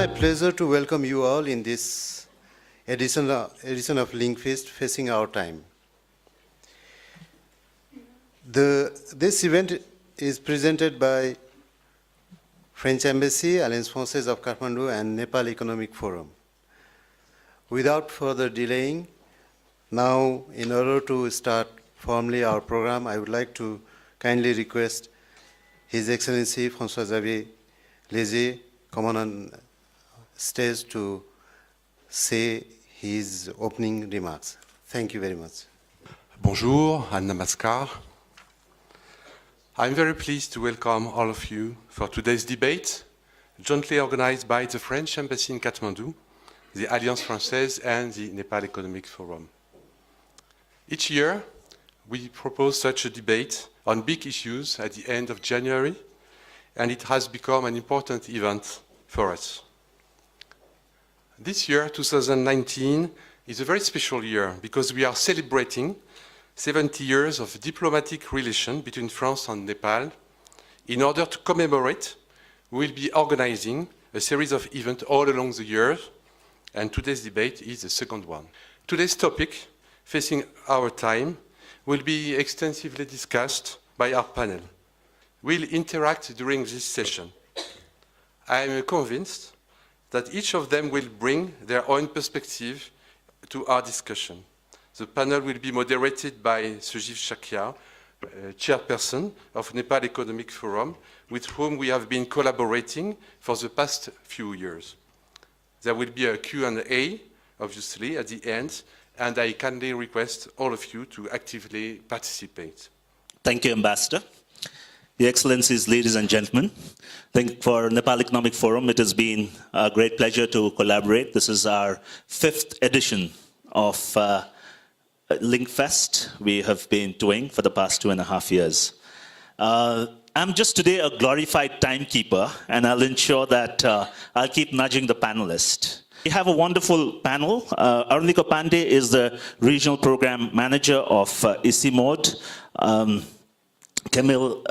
my pleasure to welcome you all in this edition of Linkfest, Facing Our Time. This event is presented by French Embassy, Alliance Française of Katmandou, and Nepal Economic Forum. Without further delaying, now in order to start formally our program, I would like to kindly request His Excellency François Xavier Léger come on stage to say his opening remarks. Thank you very much. Bonjour and namaskar. I'm very pleased to welcome all of you for today's debate, jointly organized by the French Embassy in Kathmandu, the Alliance Française and the Nepal Economic Forum. Each year, we propose such a debate on big issues at the end of January, and it has become an important event for us. This year, 2019, is a very special year because we are celebrating 70 years of diplomatic relation between France and Nepal. In order to commemorate, we will be organizing a series of events all along the year, and today's debate is the second one. Today's topic, Facing Our Time, will be extensively discussed by our panel. We'll interact during this session. I am convinced that each of them will bring their own perspective to our discussion. The panel will be moderated by Sujeev Shakya, Chairperson of Nepal Economic Forum, with whom we have been collaborating for the past few years. There will be a Q&A, obviously, at the end, and I kindly request all of you to actively participate. Thank you, Ambassador. Your Excellencies, ladies and gentlemen, I think for Nepal Economic Forum, it has been a great pleasure to collaborate. This is our 5th edition of Linkfest we have been doing for the past 2.5 years. I'm just today a glorified timekeeper, and I'll ensure that I'll keep nudging the panelists. We have a wonderful panel. Arnico Panday is the Regional Program Manager of ICIMOD. Camille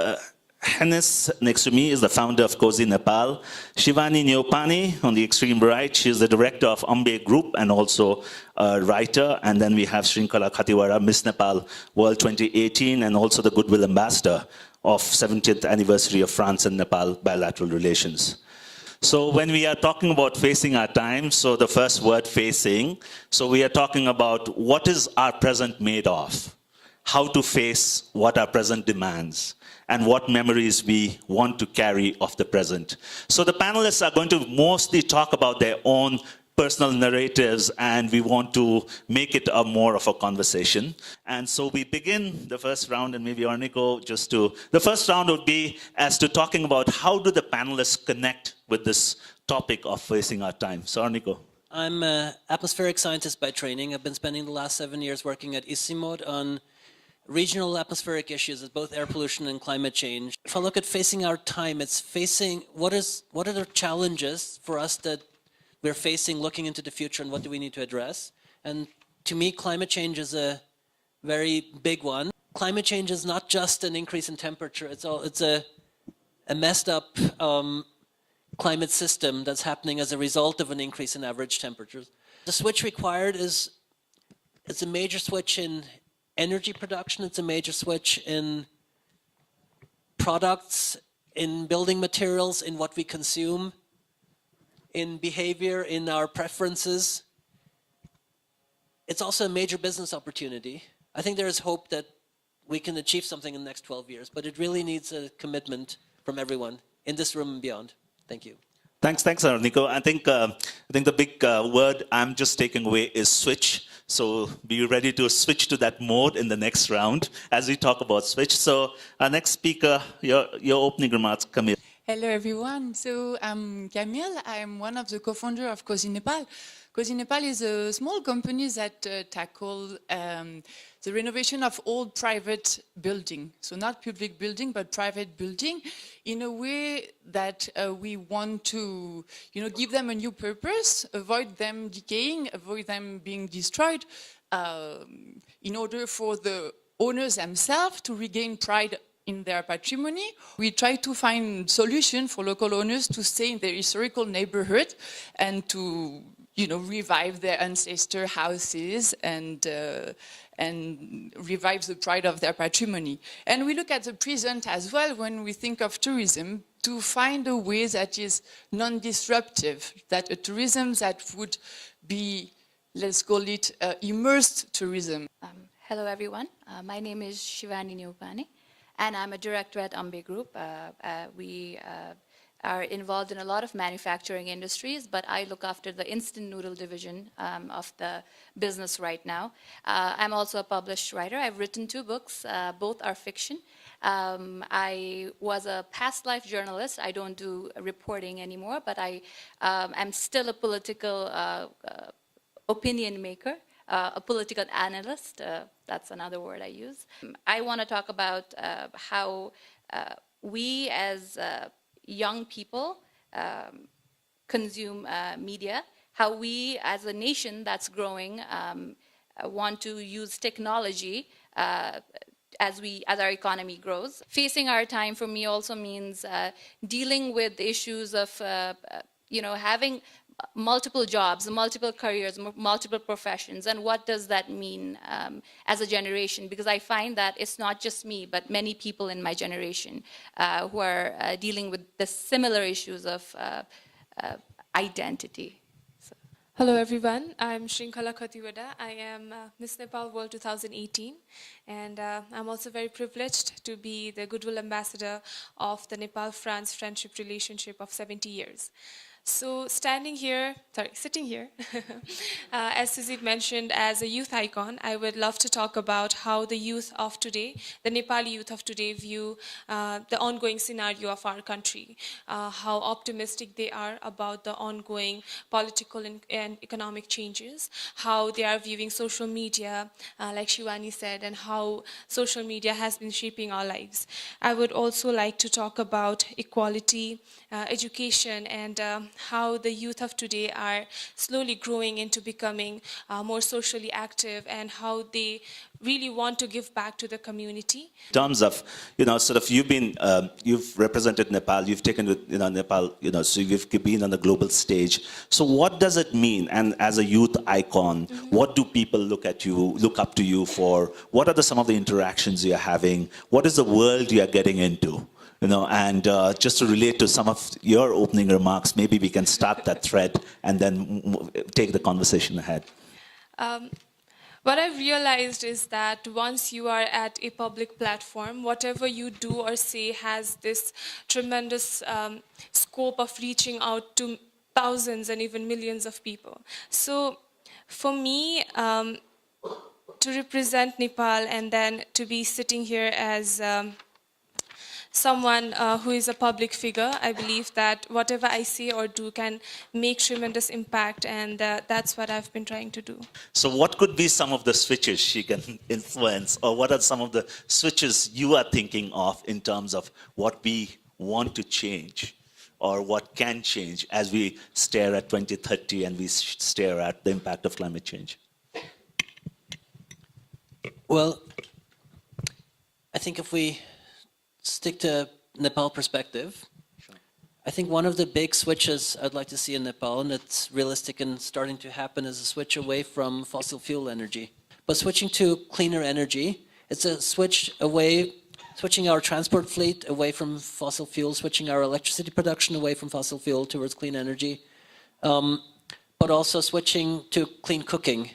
Hanesse, next to me, is the founder of Cosy, Nepal. Shiwani Neupane, on the extreme right, she is the Director of Ambe Group and also a writer. And then we have Shrinkhala Khatiwada, Miss Nepal World 2018, and also the Goodwill Ambassador of 70th Anniversary of France and Nepal Bilateral Relations. So when we are talking about facing our time, so the first word, facing, so we are talking about what is our present made of, how to face what our present demands, and what memories we want to carry of the present. So the panelists are going to mostly talk about their own personal narratives, and we want to make it a more of a conversation. And so we begin the first round, and maybe Arnico, the first round would be as to talking about how do the panelists connect with this topic of facing our time. So Arnico. I'm an atmospheric scientist by training. I've been spending the last 7 years working at ICIMOD on regional atmospheric issues, both air pollution and climate change. If I look at facing our time, it's facing what are the challenges for us that we're facing looking into the future, and what do we need to address? And to me, climate change is a very big one. Climate change is not just an increase in temperature, it's a messed up climate system that's happening as a result of an increase in average temperatures. The switch required it's a major switch in energy production, it's a major switch in products, in building materials, in what we consume, in behavior, in our preferences. It's also a major business opportunity. I think there is hope that we can achieve something in the next 12 years, but it really needs a commitment from everyone in this room and beyond. Thank you. Thanks, Arnico. I think the big word I'm just taking away is switch. So be ready to switch to that mode in the next round as we talk about switch. So our next speaker, your opening remarks, Camille. Hello, everyone. So I'm Camille. I'm one of the co-founders of Cosy Nepal. Cosy Nepal is a small company that tackle the renovation of old private building. So not public building, but private building, in a way that we want to, give them a new purpose, avoid them decaying, avoid them being destroyed, in order for the owners themselves to regain pride in their patrimony. We try to find solutions for local owners to stay in their historical neighborhood and to, revive their ancestor houses and revive the pride of their patrimony. And we look at the present as well when we think of tourism, to find a way that is non-disruptive, that a tourism that would be, let's call it, immersed tourism. Hello, everyone. My name is Shiwani Neupane, and I'm a director at Ambe Group. We are involved in a lot of manufacturing industries, but I look after the instant noodle division of the business right now. I'm also a published writer. I've written 2 books. Both are fiction. I was a past life journalist. I don't do reporting anymore, but I'm still a political opinion maker. A political analyst, that's another word I use. I want to talk about how we as young people consume media, how we as a nation that's growing want to use technology as our economy grows. Facing our time for me also means dealing with issues of having multiple jobs, multiple careers, multiple professions, and what does that mean as a generation? Because I find that it's not just me, but many people in my generation who are dealing with the similar issues of identity. So. Hello everyone, I'm Shrinkhala Khatiwada. I am Miss Nepal World 2018, and I'm also very privileged to be the Goodwill Ambassador of the Nepal-France friendship relationship of 70 years. So sitting here, as Sujeev mentioned, as a youth icon, I would love to talk about how the youth of today, the Nepali youth of today view the ongoing scenario of our country, how optimistic they are about the ongoing political and economic changes, how they are viewing social media, like Shiwani said, and how social media has been shaping our lives. I would also like to talk about equality, education, and how the youth of today are slowly growing into becoming more socially active, and how they really want to give back to the community. In terms of, you've represented Nepal, you've taken Nepal, so you've been on the global stage. So what does it mean? And as a youth icon, what do people look up to you for? What are some of the interactions you're having? What is the world you're getting into? And just to relate to some of your opening remarks, maybe we can start that thread and then take the conversation ahead. What I've realized is that once you are at a public platform, whatever you do or say has this tremendous scope of reaching out to thousands and even millions of people. So for me, to represent Nepal and then to be sitting here as someone who is a public figure, I believe that whatever I say or do can make tremendous impact, and that's what I've been trying to do. So what could be some of the switches she can influence, or what are some of the switches you are thinking of in terms of what we want to change, or what can change as we stare at 2030 and we stare at the impact of climate change? Well, I think if we stick to Nepal perspective, sure. I think one of the big switches I'd like to see in Nepal, and it's realistic and starting to happen, is a switch away from fossil fuel energy. But switching to cleaner energy, it's a switch away, switching our transport fleet away from fossil fuel, switching our electricity production away from fossil fuel towards clean energy, but also switching to clean cooking.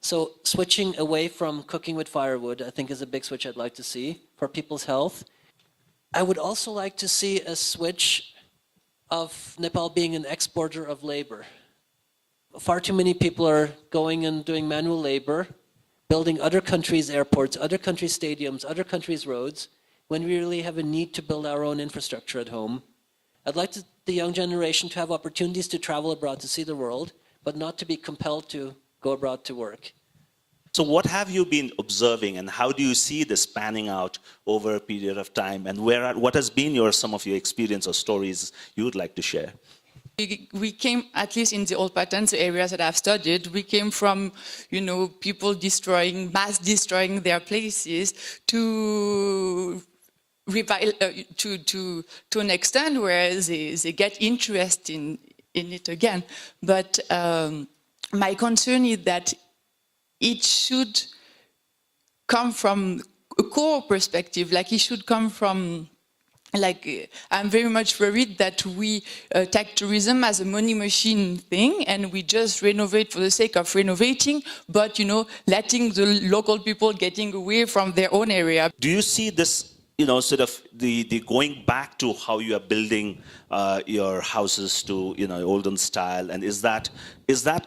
So switching away from cooking with firewood, I think, is a big switch I'd like to see for people's health. I would also like to see a switch of Nepal being an exporter of labor. Far too many people are going and doing manual labor, building other countries' airports, other countries' stadiums, other countries' roads, when we really have a need to build our own infrastructure at home. I'd like the young generation to have opportunities to travel abroad to see the world, but not to be compelled to go abroad to work. So what have you been observing, and how do you see this panning out over a period of time, and what has been some of your experience or stories you would like to share? We came, at least in the old patterns, the areas that I've studied, we came from, people mass destroying their places, to to an extent where they get interest in it again. But my concern is that it should come from a core perspective, like it should come from, like, I'm very much worried that we take tourism as a money machine thing and we just renovate for the sake of renovating, but, you know, letting the local people getting away from their own area. Do you see this, you know, sort of the going back to how you are building your houses to, you know, olden style, and is that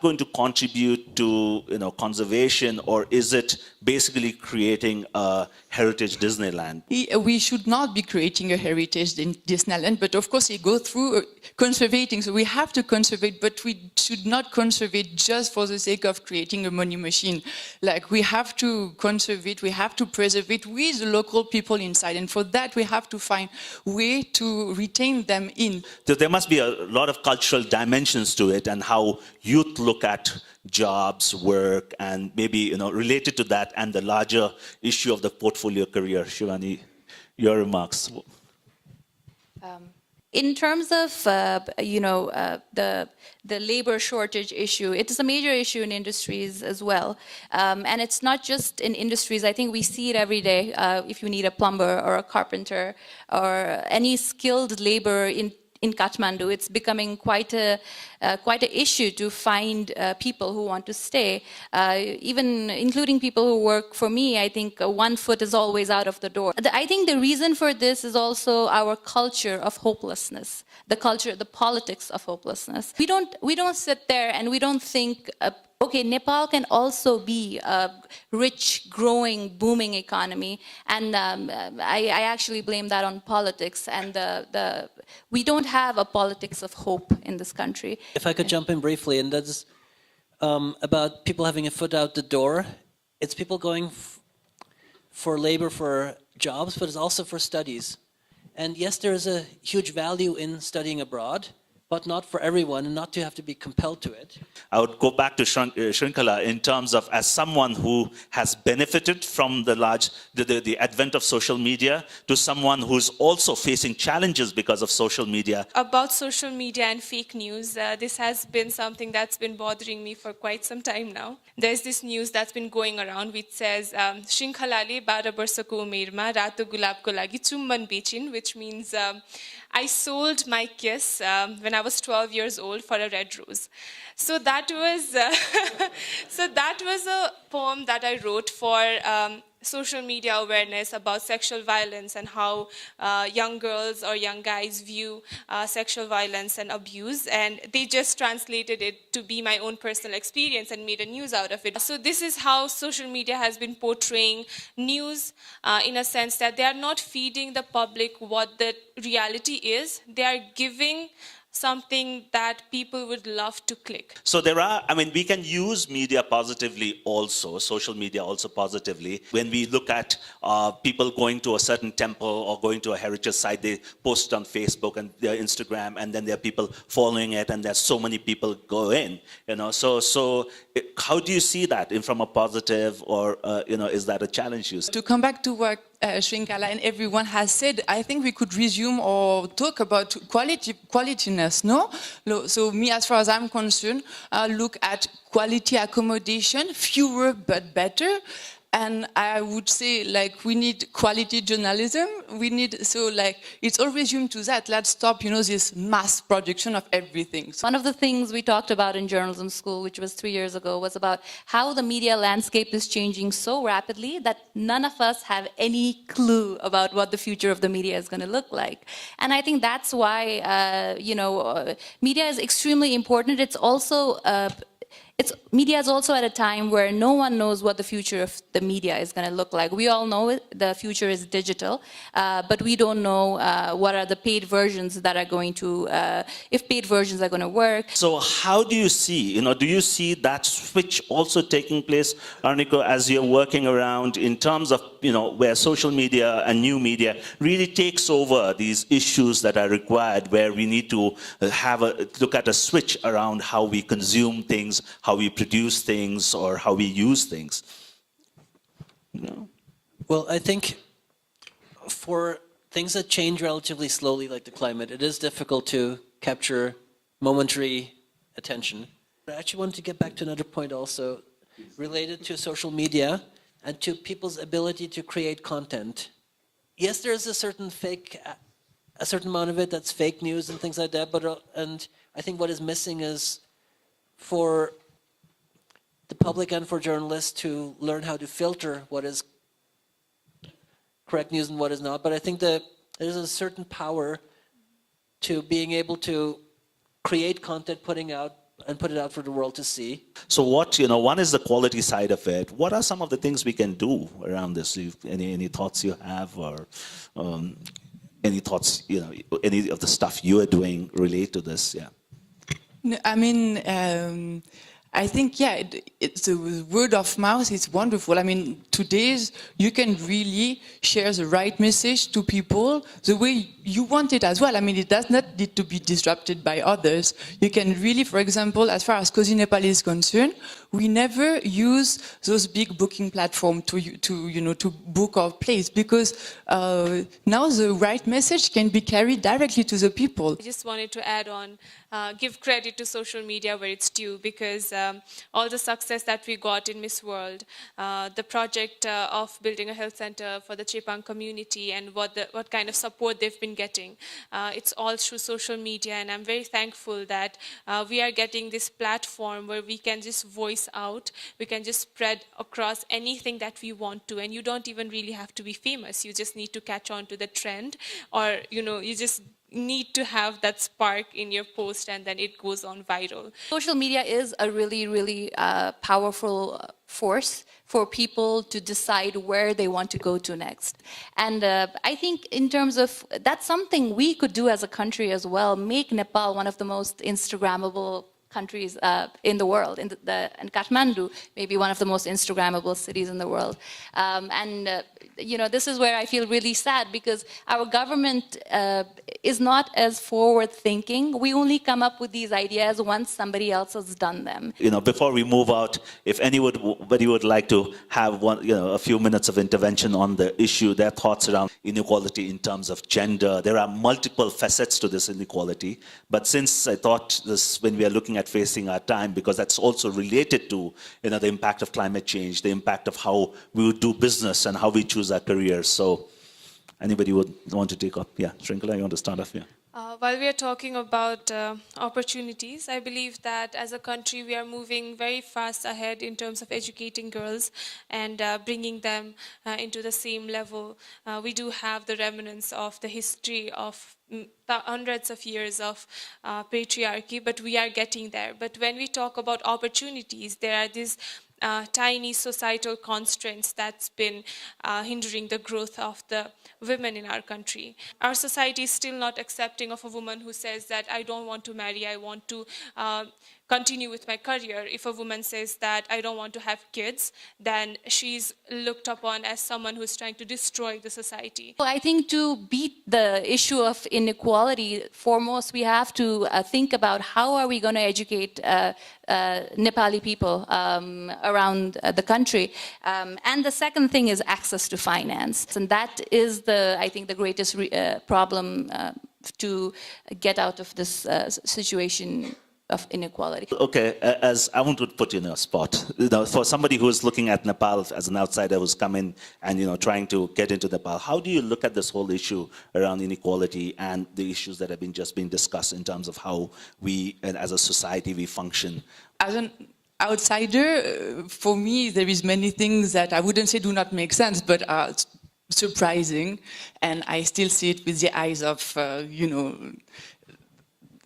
going to contribute to, you know, conservation, or is it basically creating a heritage Disneyland? We should not be creating a heritage Disneyland, but of course we go through conservating, so we have to conserve, but we should not conserve it just for the sake of creating a money machine. Like, we have to conserve it, we have to preserve it with the local people inside, and for that we have to find way to retain them in. So there must be a lot of cultural dimensions to it, and how youth look at jobs, work, and maybe, you know, related to that and the larger issue of the portfolio career. Shiwani, your remarks. In terms of the labor shortage issue, it is a major issue in industries as well, and it's not just in industries. I think we see it every day. If you need a plumber or a carpenter or any skilled labor in Kathmandu, it's becoming quite a issue to find people who want to stay, even including people who work for me. I think 1 foot is always out of the door. I think the reason for this is also our culture of hopelessness, the politics of hopelessness. We don't sit there and we don't think, okay, Nepal can also be a rich, growing, booming economy, and I actually blame that on politics, and we don't have a politics of hope in this country. If I could jump in briefly, and that's about people having a foot out the door. It's people going for labor, for jobs, but it's also for studies. And yes, there is a huge value in studying abroad, but not for everyone, and not to have to be compelled to it. I would go back to Shrinkhala in terms of, as someone who has benefited from the advent of social media, to someone who's also facing challenges because of social media. About social media and fake news, this has been something that's been bothering me for quite some time now. There's this news that's been going around which says, Shrinkhalale 12 barsako umerma rato gulabko lagi chumban bechin, which means I sold my kiss when I was 12 years old for a red rose. So that was a poem that I wrote for social media awareness about sexual violence and how young girls or young guys view sexual violence and abuse, and they just translated it to be my own personal experience and made a news out of it. So this is how social media has been portraying news in a sense that they are not feeding the public what the reality is. They are giving something that people would love to click. So we can use media positively also, social media also positively. When we look at people going to a certain temple or going to a heritage site, they post on Facebook and their Instagram, and then there are people following it, and there's so many people go in, you know. So how do you see that from a positive, or, is that a challenge? To come back to what Shrinkhala and everyone has said, I think we could resume or talk about qualityness, no? So me, as far as I'm concerned, look at quality accommodation, fewer but better. And I would say, like, we need quality journalism. It's all resumed to that. Let's stop, this mass production of everything. One of the things we talked about in journalism school, which was 3 years ago, was about how the media landscape is changing so rapidly that none of us have any clue about what the future of the media is going to look like. And I think that's why, media is extremely important. It's also media is also at a time where no one knows what the future of the media is going to look like. We all know the future is digital, but we don't know what are the paid versions that are going to, if paid versions are going to work. So how do you see, do you see that switch also taking place, Arnico, as you're working around in terms of, where social media and new media really takes over these issues that are required, where we need to look at a switch around how we consume things, how we produce things, or how we use things? Well, I think for things that change relatively slowly, like the climate, it is difficult to capture momentary attention. I actually wanted to get back to another point also related to social media and to people's ability to create content. Yes, there's a certain amount of it that's fake news and things like that, but and I think what is missing is for the public and for journalists to learn how to filter what is correct news and what is not. But I think that there's a certain power to being able to create content, put it out for the world to see. So what, one is the quality side of it. What are some of the things we can do around this? Any thoughts you have, or any thoughts, any of the stuff you are doing relate to this? Yeah. No, I mean, I think, yeah, it's the word of mouth is wonderful. I mean, today's you can really share the right message to people the way you want it as well. I mean, it does not need to be disrupted by others. You can really, for example, as far as Cosy Nepal is concerned, we never use those big booking platforms to book our place, because now the right message can be carried directly to the people. I just wanted to add on, give credit to social media where it's due, because all the success that we got in Miss World, the project of building a health center for the Chepang community, and what kind of support they've been getting, it's all through social media, and I'm very thankful that we are getting this platform where we can just voice out, we can just spread across anything that we want to, and you don't even really have to be famous. You just need to catch on to the trend, or you just need to have that spark in your post, and then it goes on viral. Social media is a really, really powerful force for people to decide where they want to go to next. And I think in terms of, that's something we could do as a country as well, make Nepal one of the most Instagrammable countries in the world, and Kathmandu maybe one of the most Instagrammable cities in the world. This is where I feel really sad, because our government is not as forward-thinking. We only come up with these ideas once somebody else has done them. Before we move out, if anybody would like to have a few minutes of intervention on the issue, their thoughts around inequality in terms of gender. There are multiple facets to this inequality, but since I thought this, when we are looking at facing our time, because that's also related to the impact of climate change, the impact of how we would do business and how we choose our careers. So anybody would want to take up? Yeah, Shrinkhala, you want to start off? Yeah. While we are talking about opportunities, I believe that as a country we are moving very fast ahead in terms of educating girls and bringing them into the same level. We do have the remnants of the history of hundreds of years of patriarchy, but we are getting there. But when we talk about opportunities, there are these tiny societal constraints that's been hindering the growth of the women in our country. Our society is still not accepting of a woman who says that I don't want to marry, I want to continue with my career. If a woman says that I don't want to have kids, then she's looked upon as someone who's trying to destroy the society. I think to beat the issue of inequality, foremost we have to think about how are we going to educate Nepali people around the country. And the second thing is access to finance. And that is, I think, the greatest problem to get out of this situation of inequality. Okay, as I want to put you in a spot, for somebody who is looking at Nepal as an outsider who's come in and trying to get into Nepal, how do you look at this whole issue around inequality and the issues that have just been discussed in terms of how we, and as a society, we function? As an outsider, for me, there is many things that I wouldn't say do not make sense, but are surprising, and I still see it with the eyes of,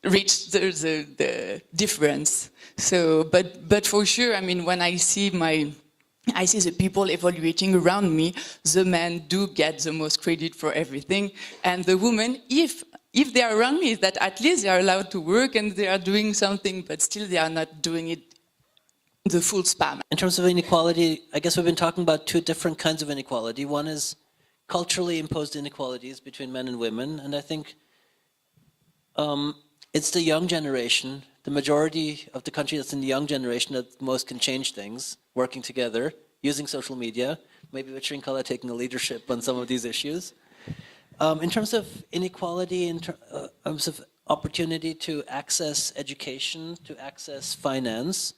reach the difference. So, but for sure, I mean, when I see the people evaluating around me, the men do get the most credit for everything, and the women, if they are around me, that at least they are allowed to work and they are doing something, but still they are not doing it the full span. In terms of inequality, I guess we've been talking about two different kinds of inequality. One is culturally imposed inequalities between men and women, and I think it's the young generation, the majority of the country that's in the young generation that most can change things, working together, using social media, maybe with Shrinkhala taking a leadership on some of these issues. In terms of inequality, in terms of opportunity to access education, to access finance,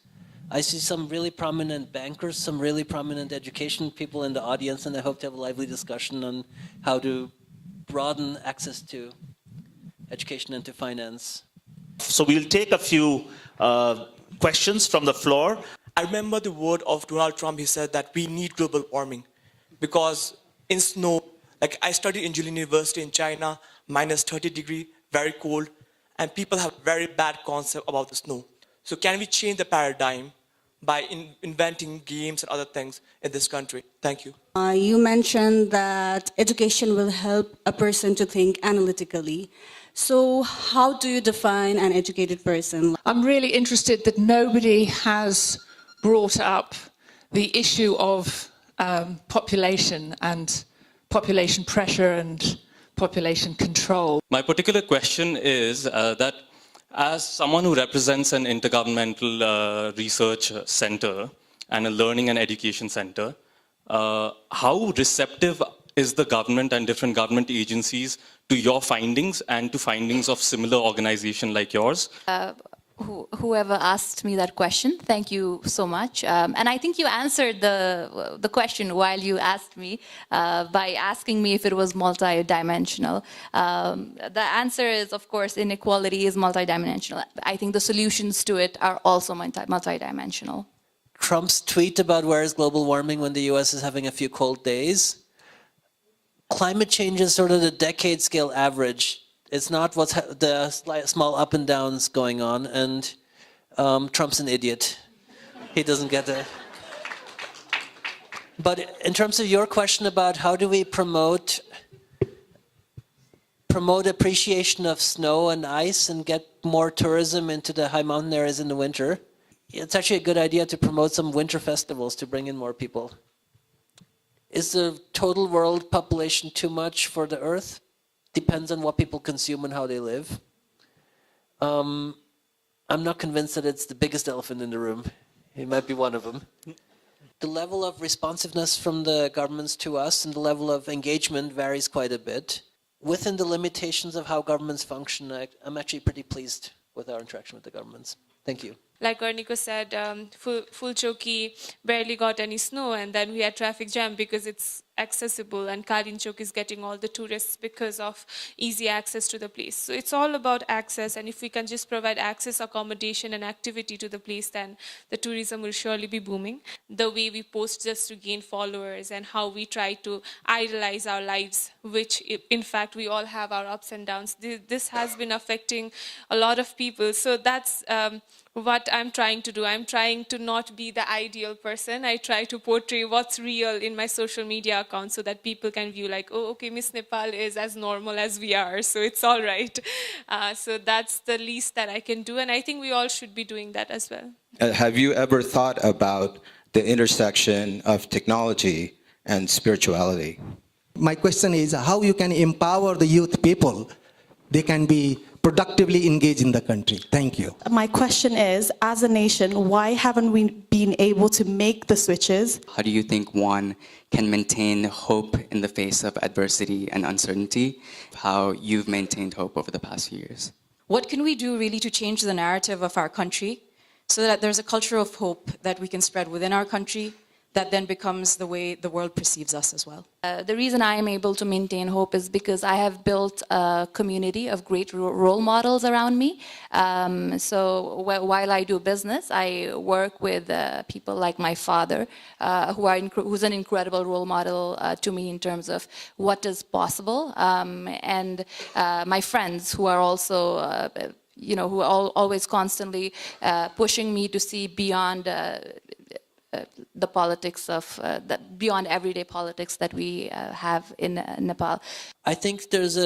I see some really prominent bankers, some really prominent education people in the audience, and I hope to have a lively discussion on how to broaden access to education and to finance. So we'll take a few questions from the floor. I remember the word of Donald Trump. He said that we need global warming because in snow, like I studied in Jilin University in China, minus 30 degree, very cold, and people have very bad concept about the snow. So can we change the paradigm by inventing games and other things in this country? Thank you. You mentioned that education will help a person to think analytically. So how do you define an educated person? I'm really interested that nobody has brought up the issue of population and population pressure and population control. My particular question is that as someone who represents an intergovernmental research center and a learning and education center, how receptive is the government and different government agencies to your findings and to findings of similar organization like yours? Whoever asked me that question, thank you so much. And I think you answered the question while you asked me by asking me if it was multidimensional. The answer is, of course, inequality is multidimensional. I think the solutions to it are also multidimensional. Trump's tweet about where is global warming when the US is having a few cold days. Climate change is sort of the decade scale average. It's not what's the small up and downs going on, and Trump's an idiot. He doesn't get it. But in terms of your question about how do we promote appreciation of snow and ice and get more tourism into the high mountain areas in the winter, it's actually a good idea to promote some winter festivals to bring in more people. Is the total world population too much for the Earth? Depends on what people consume and how they live. I'm not convinced that it's the biggest elephant in the room. It might be one of them. The level of responsiveness from the governments to us and the level of engagement varies quite a bit. Within the limitations of how governments function, I'm actually pretty pleased with our interaction with the governments. Thank you. Like Arnico said, Full Choki barely got any snow, and then we had traffic jam because it's accessible, and Kalin Chowk is getting all the tourists because of easy access to the place. So it's all about access, and if we can just provide access, accommodation, and activity to the place, then the tourism will surely be booming. The way we post just to gain followers and how we try to idolize our lives, which in fact we all have our ups and downs. This has been affecting a lot of people. So that's what I'm trying to do. I'm trying to not be the ideal person. I try to portray what's real in my social media account so that people can view like, oh, okay, Miss Nepal is as normal as we are, so it's all right. So that's the least that I can do, and I think we all should be doing that as well. Have you ever thought about the intersection of technology and spirituality? My question is how you can empower the youth people. They can be productively engaged in the country. Thank you. My question is, as a nation, why haven't we been able to make the switches? How do you think one can maintain hope in the face of adversity and uncertainty? How you've maintained hope over the past few years? What can we do really to change the narrative of our country so that there's a culture of hope that we can spread within our country that then becomes the way the world perceives us as well? The reason I am able to maintain hope is because I have built a community of great role models around me. So while I do business, I work with people like my father, who's an incredible role model to me in terms of what is possible, and my friends who are also who are always constantly pushing me to see beyond the politics of, beyond everyday politics that we have in Nepal. I think there's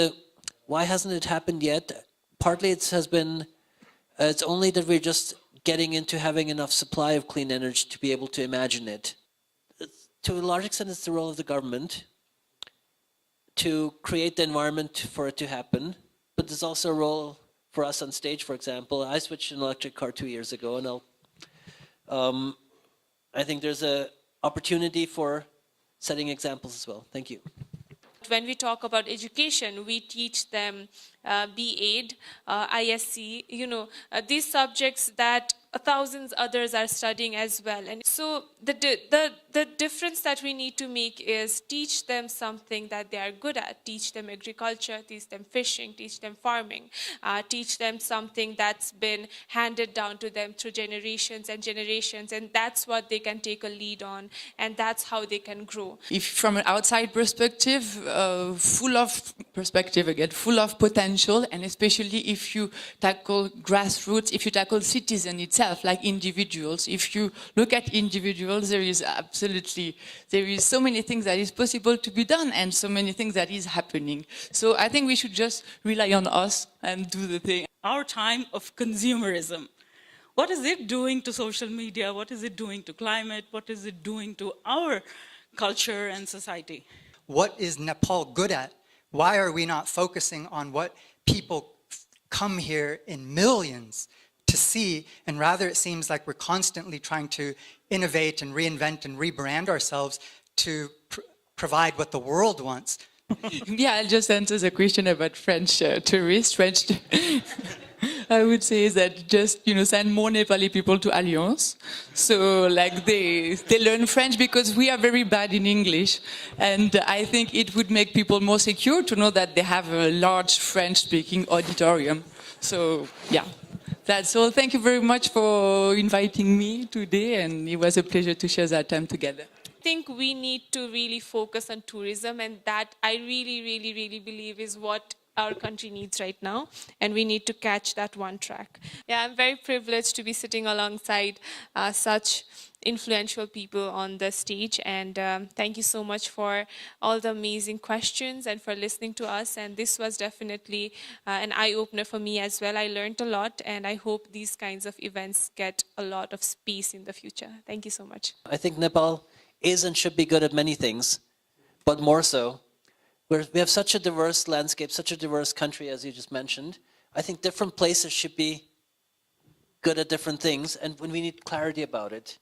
why hasn't it happened yet? Partly it's only that we're just getting into having enough supply of clean energy to be able to imagine it. To a large extent, it's the role of the government to create the environment for it to happen, but there's also a role for us on stage, for example. I switched an electric car 2 years ago, and I think there's an opportunity for setting examples as well. Thank you. when we talk about education, we teach them B.Ed, ISC, these subjects that thousands others are studying as well. And so the difference that we need to make is teach them something that they are good at. Teach them agriculture, teach them fishing, teach them farming, teach them something that's been handed down to them through generations and generations, and that's what they can take a lead on, and that's how they can grow. If from an outside perspective, full of potential, and especially if you tackle grassroots, if you tackle citizen itself, like individuals. If you look at individuals, there is so many things that is possible to be done, and so many things that is happening. So I think we should just rely on us and do the thing. Our time of consumerism. What is it doing to social media? What is it doing to climate? What is it doing to our culture and society? What is Nepal good at? Why are we not focusing on what people come here in millions to see, and rather it seems like we're constantly trying to innovate and reinvent and rebrand ourselves to provide what the world wants. Yeah, I'll just answer the question about French tourists. I would say that just, send more Nepali people to Alliance. So like they learn French because we are very bad in English. And I think it would make people more secure to know that they have a large French-speaking auditorium. So yeah, that's all. Thank you very much for inviting me today. And it was a pleasure to share that time together. I think we need to really focus on tourism, and that I really, really, really believe is what our country needs right now, and we need to catch that one track. Yeah, I'm very privileged to be sitting alongside such influential people on the stage, and thank you so much for all the amazing questions and for listening to us. And this was definitely an eye-opener for me as well. I learned a lot, and I hope these kinds of events get a lot of space in the future. Thank you so much. I think Nepal is and should be good at many things, but more so, we have such a diverse landscape, such a diverse country, as you just mentioned. I think different places should be good at different things, and when we need clarity about it,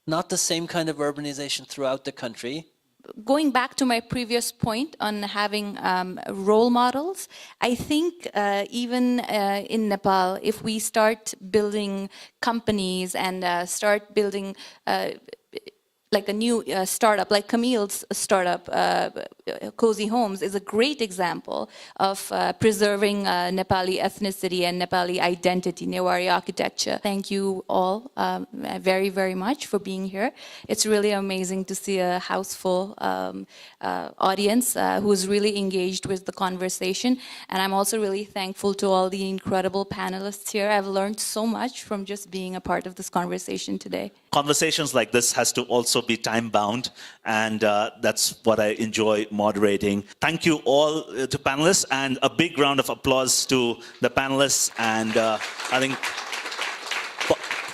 not the same kind of urbanization throughout the country. Going back to my previous point on having role models, I think even in Nepal, if we start building companies and start building like a new startup, like Camille's startup, Cosy Homes, is a great example of preserving Nepali ethnicity and Nepali identity, Newari architecture. Thank you all very, very much for being here. It's really amazing to see a houseful audience who's really engaged with the conversation. And I'm also really thankful to all the incredible panelists here. I've learned so much from just being a part of this conversation today. Conversations like this has to also be time-bound, and that's what I enjoy moderating. Thank you all to panelists, and a big round of applause to the panelists. And I think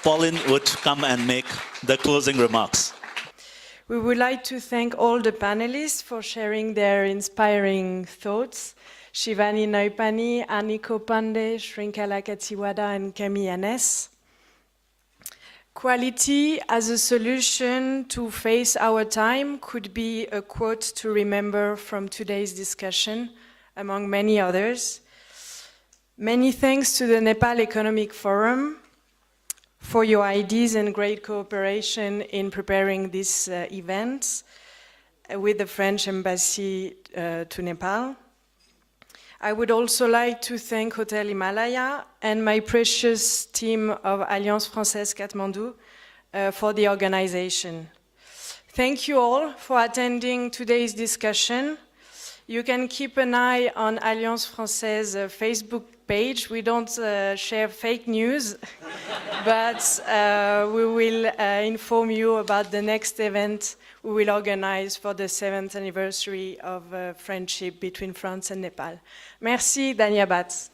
Pauline would come and make the closing remarks. We would like to thank all the panelists for sharing their inspiring thoughts. Shiwani Neupane, Arnico Panday, Shrinkhala Khatiwada, and Camille Hanesse. Quality as a solution to face our time could be a quote to remember from today's discussion, among many others. Many thanks to the Nepal Economic Forum for your ideas and great cooperation in preparing this event with the French Embassy to Nepal. I would also like to thank Hotel Himalaya and my precious team of Alliance Française Katmandou for the organization. Thank you all for attending today's discussion. You can keep an eye on Alliance Française Facebook page. We don't share fake news, but we will inform you about the next event we will organize for the 7th anniversary of friendship between France and Nepal. Merci, Danya Batz.